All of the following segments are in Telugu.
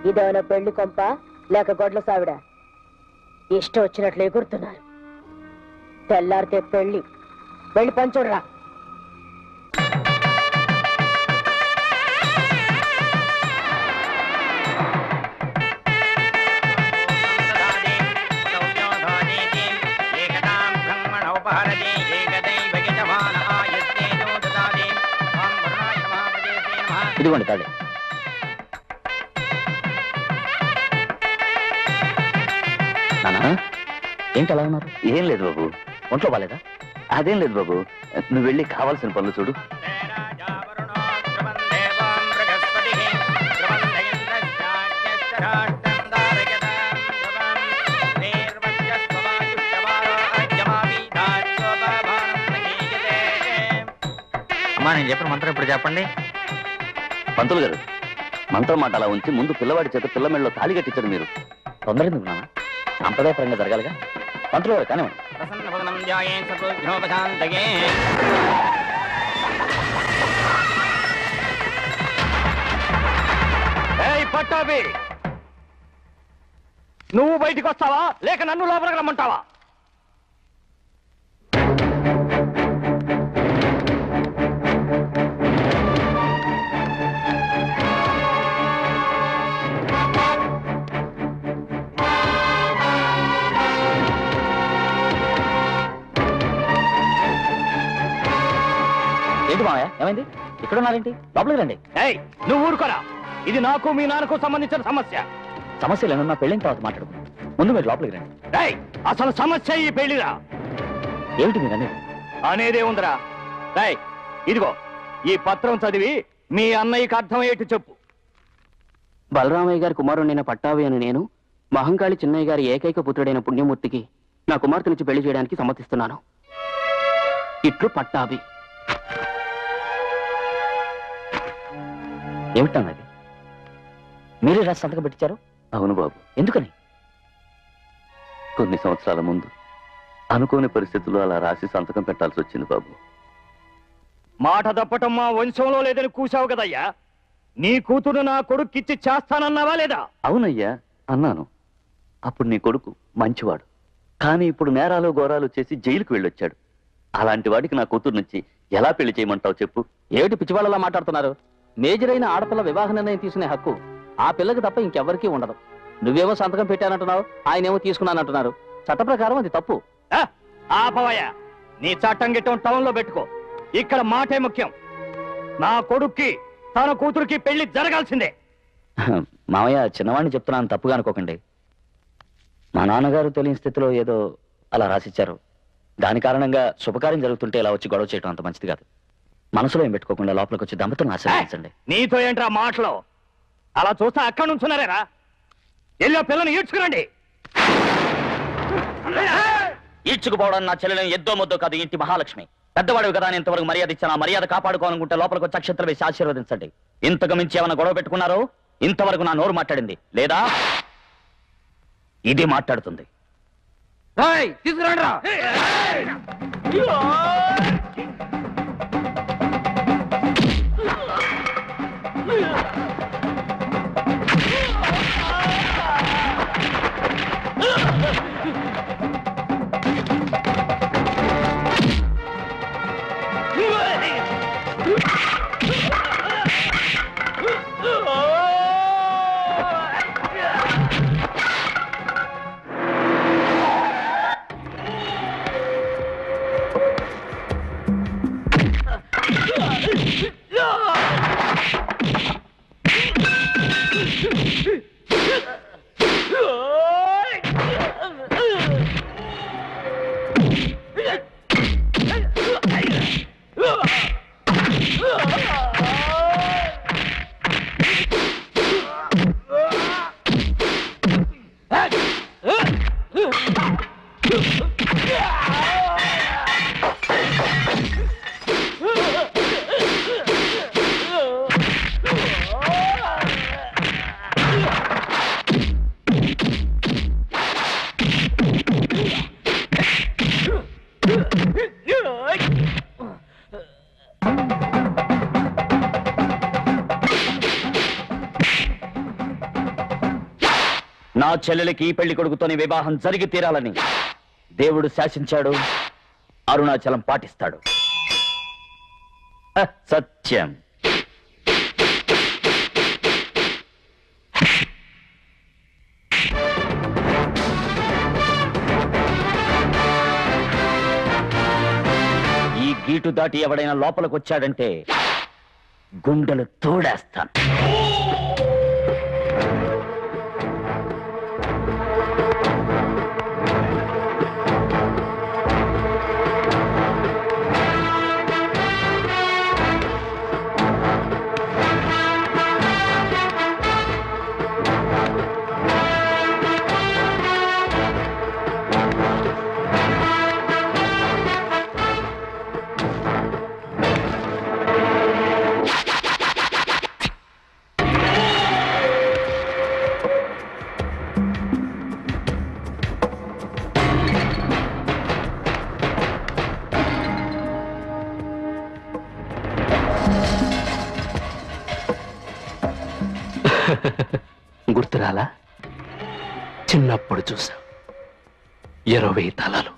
ఇదేమైనా పెళ్లి కొంప లేక గొడ్ల సావిడ? ఇష్టం వచ్చినట్లు ఎగురుతున్నారు. తెల్లారితే పెళ్లి. వెళ్ళి పంచుడురా. ఇదిగోండి తాడే. నానా ఏంటి అలా ఉన్నారు? ఏం లేదు బాబు, ఒంట్లో బాలేదా? అదేం లేదు బాబు, నువ్వు వెళ్ళి కావాల్సిన పనులు చూడు. అమ్మా నేను చెప్పిన మంత్రం ఇప్పుడు చెప్పండి. పంతులు గారు, మంత్రం మాట అలా ఉంచి ముందు పిల్లవాడి చేత పిల్ల మెడలో తాళి కట్టించరు మీరు. తొందర ఎందుకు నాన్న? సాంప్రదాయపరంగా జరగాలిగా. పంతులు గారు కానివ్వండి. పట్టాభి, నువ్వు బయటికి వస్తావా లేక నన్ను లోపలికి రమ్మంటావా? ఏంటి మావయ్య, ఏమైంది? ఇక్కడ ఉన్నారేంటి? లోపలికి రండి. నువ్వు ఊరుకోరా, ఇది నాకు మీ నాన్నకు సంబంధించిన సమస్య. సమస్యలు ఏమన్నా పెళ్ళిన తర్వాత మాట్లాడుకుందాం. ముందు మీరు లోపలికి రండి. అసలు సమస్య ఈ పెళ్లిరా. ఏమిటి మీరు అనేది? అనేదే ఉందిరా. ఇదిగో ఈ పత్రం చదివి మీ అన్నయ్యకి అర్థమయ్యేట్టు చెప్పు. బలరామయ్య గారి కుమారుడైన పట్టాభి అని నేను మహంకాళి చిన్నయ్య గారి ఏకైక పుత్రుడైన పుణ్యమూర్తికి నా కుమార్తె నుంచి పెళ్లి చేయడానికి సమ్మతిస్తున్నాను. ఇట్లు పట్టాభి. ఏమిటన్నది? మీరే రాసి సంతకం పెట్టించారు? అవును బాబు. ఎందుకని? కొన్ని సంవత్సరాల ముందు అనుకోని పరిస్థితుల్లో అలా రాసి సంతకం పెట్టాల్సి వచ్చింది బాబు. మాట తప్పటం మా వంశంలో లేదని కూసావు కదయ్యా. నీ కూతురు నా కొడుక్కిచ్చి చేస్తానన్నావా లేదా? అవునయ్యా అన్నాను. అప్పుడు నీ కొడుకు మంచివాడు, కానీ ఇప్పుడు నేరాలు ఘోరాలు చేసి జైలుకు వెళ్ళొచ్చాడు. అలాంటి వాడికి నా కూతురు నుంచి ఎలా పెళ్లి చేయమంటావు చెప్పు? ఏమిటి పిచ్చివాళ్ళలా మాట్లాడుతున్నారు? మేజర్ అయిన ఆడపిల్ల వివాహ నిర్ణయం తీసుకునే హక్కు ఆ పిల్లకి తప్ప ఇంకెవ్వరికీ ఉండదు. నువ్వేమో సంతకం పెట్టానంటున్నావు, ఆయనేమో తీసుకున్నానంటున్నారు. చట్ట ప్రకారం అది తప్పు. ఆపవయ్య, నీ చట్టం గిట్టం టౌన్ లో పెట్టుకో. ఇక్కడ మాటే ముఖ్యం. నా కొడుక్కి తన కూతురికి పెళ్లి జరగాల్సిందే. మావయ్య, చిన్నవాడిని చెప్తున్నాను, తప్పుగా అనుకోకండి. మా నాన్నగారు తెలియని స్థితిలో ఏదో అలా రాసిచ్చారు. దాని కారణంగా శుభకార్యం జరుగుతుంటే ఇలా వచ్చి గొడవ చేయడం అంత మంచిది కాదు. మనసులో ఏం పెట్టుకోకుండా లోపలికి వచ్చి దంపతులను ఆశీర్వదించండి. నీతో ఏంట్రా మాటలో? అలా చూస్తే అక్కడి నుంచున్నారేరా. ఎల్లో పిల్లని ఈడ్చుకురండి. ఈడ్చుకుపోవడం నా చెల్లెలను ఎద్దో ముద్దో కాదు, ఇంటి మహాలక్ష్మి. పెద్దవాడు కదా అని ఇంతవరకు మర్యాద ఇచ్చాను. ఆ మర్యాద కాపాడుకోవాలనుకుంటే లోపలికి వచ్చి అక్షంతలు వేసి ఆశీర్వదించండి. ఇంతకు మించి ఏమైనా గొడవ పెట్టుకున్నారో ఇంతవరకు నా నోరు మాట్లాడింది లేదా ఇది మాట్లాడుతుంది. తీసుకురండి. నా చెల్లెలికి ఈ పెళ్లి కొడుకుతోని వివాహం జరిగి తీరాలని దేవుడు శాసించాడు. అరుణాచలం పాటిస్తాడు. సత్యం. ఈ గీటు దాటి ఎవడైనా లోపలికి వచ్చాడంటే గుండెలు తోడేస్తాను. గుర్తురాలా? చిన్నప్పుడు చూసా. 20 తలలు,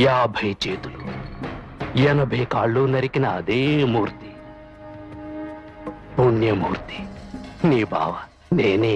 50 చేతులు, 80 కాళ్ళు నరికిన అదే మూర్తి. పుణ్యమూర్తి నీ బావ నేనే.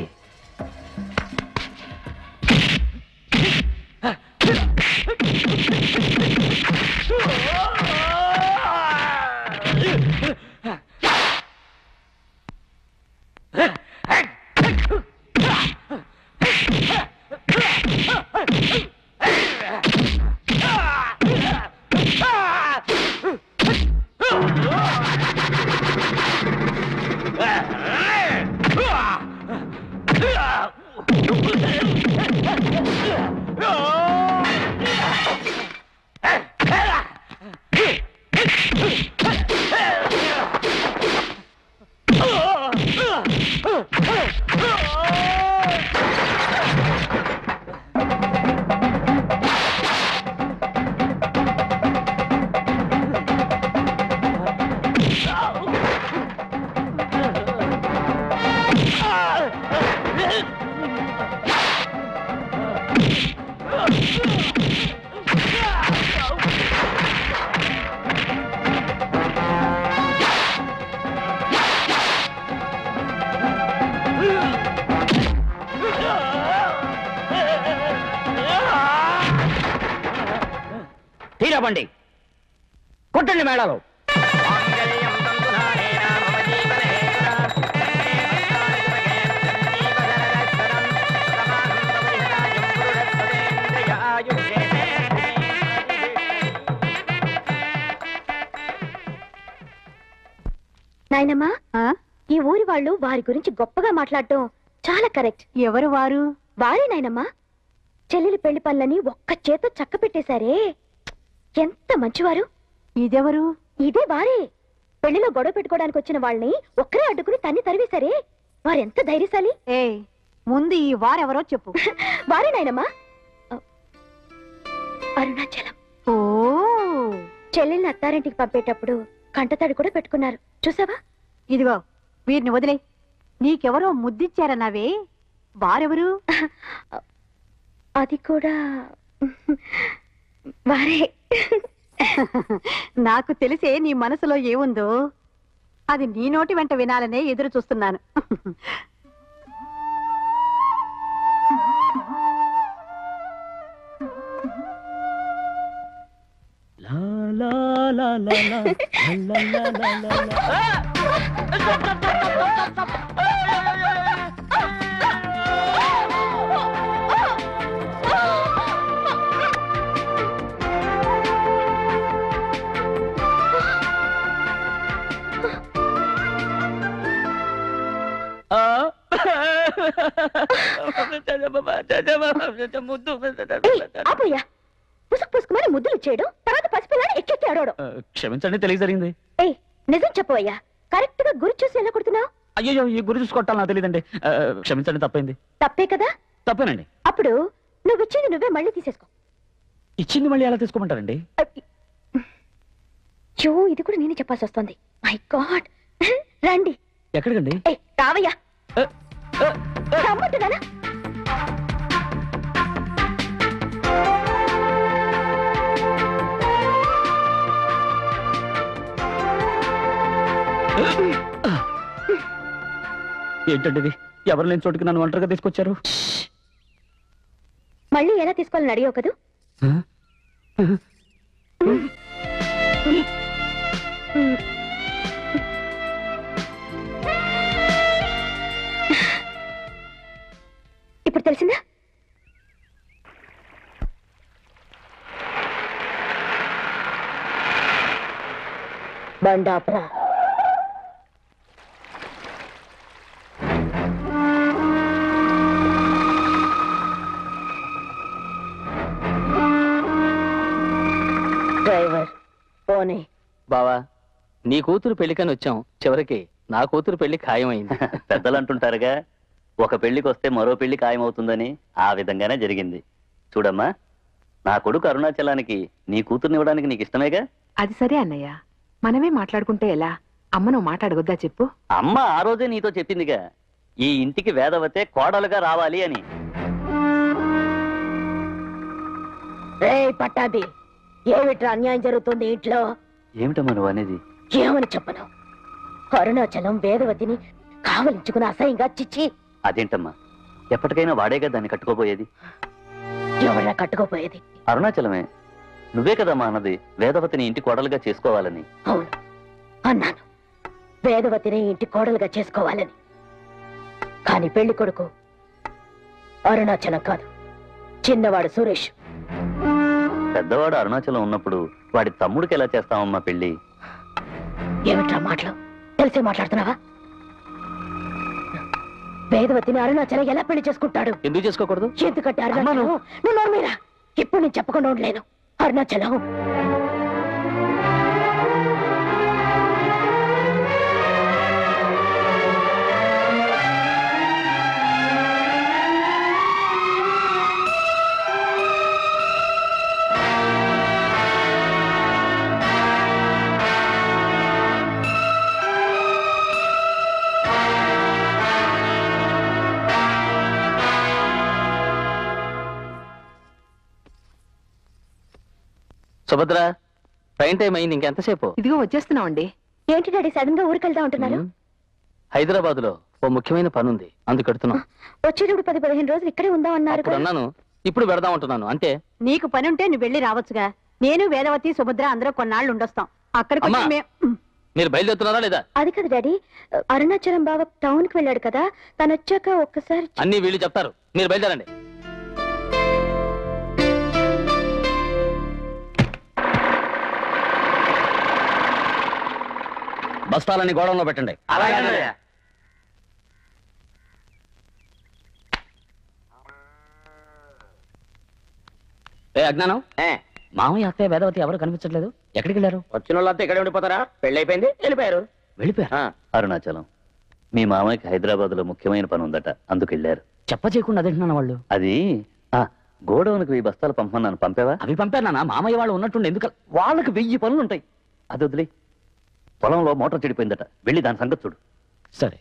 తీరబండి, కొట్టండి మేళాలు. నాయనమ్మా, ఈ ఊరి వాళ్ళు వారి గురించి గొప్పగా మాట్లాడటం చాలా కరెక్ట్. ఎవరు వారు? వారే నాయనమ్మా. చెల్లెలి పెళ్లి పనులని ఒక్క చేత చక్క పెట్టేశారే, ఎంత మంచివారు. ఇదెవరు? ఇదే వారే. పెళ్లిలో గొడవ పెట్టుకోవడానికి వచ్చిన వాళ్ళని ఒక్కరే అడ్డుకుని తన్ని తరివేశారే, వారెంత ధైర్యశాలి. ఏ ముందు ఈ వారెవరో చెప్పు. వారే నాయనమ్మా, అరుణాచలం. ఓ, చెల్లెల్ని అత్తారింటికి పంపేటప్పుడు కంటతడి కూడా పెట్టుకున్నారు, చూసావా? ఇదిగో వీరిని వదిలే. నీకెవరో ముద్దిచ్చారన్నావే, వారెవరు? అది కూడా వారే. నాకు తెలిసే నీ మనసులో ఏముందో. అది నీ నోటి వెంట వినాలనే ఎదురు చూస్తున్నాను. ఆపోయా, పుసుకు పుసుకుమని ముద్దులు చేయడం, తర్వాత పసిపిల్లని ఎక్కెక్కి అడవడం. క్షమించండి, తెలియ జరిగింది. ఏయ్, నిజం చెప్పవయ్యా, కరెక్ట్ గా గురి చూసి ఎలా కొడుతున్నావు? అయ్యో, ఈ గురి చూసుకోవటాలు నాకు తెలియదండి. క్షమించండి, తప్పైంది. తప్పే కదా? తప్పేనండి. అప్పుడు నువ్వు ఇచ్చింది నువ్వే మళ్ళీ తీసేసుకో. ఇచ్చింది మళ్ళీ ఎలా తీసుకోమంటారండి? చో, ఇది కూడా నేనే చెప్పాల్సి వస్తుంది. మై గాడ్, రండి. ఎక్కడికండి? రావయ్యా, రమ్మంటున్నానా? ఏంటండి ఇది? ఎవరు లేని చోటుకి నన్ను ఒంటరిగా తీసుకొచ్చారు? మళ్ళీ ఎలా తీసుకోవాలని అడిగావు కదూ? ఇప్పుడు తెలిసిందా? బండాపురా. డ్రైవర్ పోనీ. బావా, నీ కూతురు పెళ్లికని వచ్చాం, చివరికి నా కూతురు పెళ్లి ఖాయమైంది. పెద్దలు అంటుంటారుగా, ఒక పెళ్లికి వస్తే మరో పెళ్లి ఖాయమవుతుందని. ఆ విధంగానే జరిగింది. చూడమ్మా, నా కొడుకు అరుణాచలానికి నీ కూతుర్ని ఇవ్వడానికి నీకు ఇష్టమేగా? అది సరే అన్నయ్య, మనమే మాట్లాడుకుంటే ఎలా? అమ్మ నువ్వు మాట్లాడగొద్దా చెప్పు. అమ్మ ఆ రోజే నీతో చెప్పిందిగా, ఈ ఇంటికి వేదవతే కోడలుగా రావాలి అని. పట్టాది, ఏమిట్రా అన్యాయం జరుగుతుంది ఇంట్లో? ఏమిటమ్మా నువ్వు అనేది? ఏమని చెప్పను? అరుణాచలం వేదవతిని కావలించుకుని అసహ్యంగా చిచ్చి. అదేంటమ్మా, ఎప్పటికైనా వాడేగా దాన్ని కట్టుకోపోయేది. ఎవరా కట్టుకోపోయేది? అరుణాచలమే. నువ్వే కదమ్మా అన్నది వేదవతిని ఇంటి కోడలుగా చేసుకోవాలని. అవును అన్నాను, వేదవతిని ఇంటి కోడలుగా చేసుకోవాలని. కాని పెళ్లి కొడుకు అరుణాచలం కాదు, చిన్నవాడు సురేష్. పెద్దవాడు అరుణాచలం ఉన్నప్పుడు వాడి తమ్ముడికి ఎలా చేస్తామమ్మా పెళ్లి? ఏమిట్రా మాటలు? తెలిసే మాట్లాడుతున్నావా? వేదవతిని అరుణాచలం ఎలా పెళ్లి చేసుకుంటాడు? ఎందుకు చేసుకోకూడదు? ఎందుకంటే అరుణాచలం, నువ్వు నోర్మీరా, ఇప్పుడు నేను చెప్పకుండా ఉండలేను. అరుణాచలం సుభద్ర, ట్రైన్ టైం అయింది, ఇంకెంతసేపు? ఇదిగో వచ్చేస్తున్నామండి. ఏంటి డాడీ సడన్ గా ఊరికెళ్తా ఉంటున్నారు? హైదరాబాద్ లో ఓ ముఖ్యమైన పని ఉంది, అందుకు కడుతున్నాం. వచ్చేటప్పుడు 10-15 రోజులు ఇక్కడే ఉందాం అన్నారు అప్పుడు అన్నాను, ఇప్పుడు పెడదాం అంటున్నాను అంతే. నీకు పని ఉంటే నువ్వు వెళ్ళి రావచ్చుగా. నేను వేదవతి సుభద్ర అందరూ కొన్నాళ్ళు ఉండొస్తాం. అక్కడికి అమ్మా, వచ్చి మీరు బయలుదేరుతున్నారా లేదా? అది కదా డాడీ, అరుణాచలం బావ టౌన్ కి వెళ్ళాడు కదా, తను వచ్చాక ఒక్కసారి అన్ని వీళ్ళు చెప్తారు, మీరు బయలుదేరండి. బస్తాలని గోడంలో పెట్టండి. ఏ అజ్ఞానం, మామయ్య అత్తయ్య వేదవతి ఎవరు కనిపించట్లేదు, ఎక్కడికి వెళ్ళారు? వచ్చిన వాళ్ళంతా ఇక్కడ ఉండిపోతారా? పెళ్లి అయిపోయింది, వెళ్ళిపోయారు. వెళ్ళిపోయారు. అరుణాచలం, మీ మామయ్యకి హైదరాబాద్ లో ముఖ్యమైన పని ఉందట, అందుకు వెళ్ళారు. చెప్ప చేయకుండా అదేంటున్నాను వాళ్ళు. అది గోడౌన్కి 1000 బస్తాలు పంపమన్నాను, పంపావా? అవి పంపానా? మామయ్య వాళ్ళు ఉన్నట్టుండి ఎందుకు? వాళ్ళకి 1000 పనులు ఉంటాయి. అది వదిలే. పొలంలో మోటార్ చెడిపోయిందట, వెళ్ళి దాని సంగతి చూడు. సరే.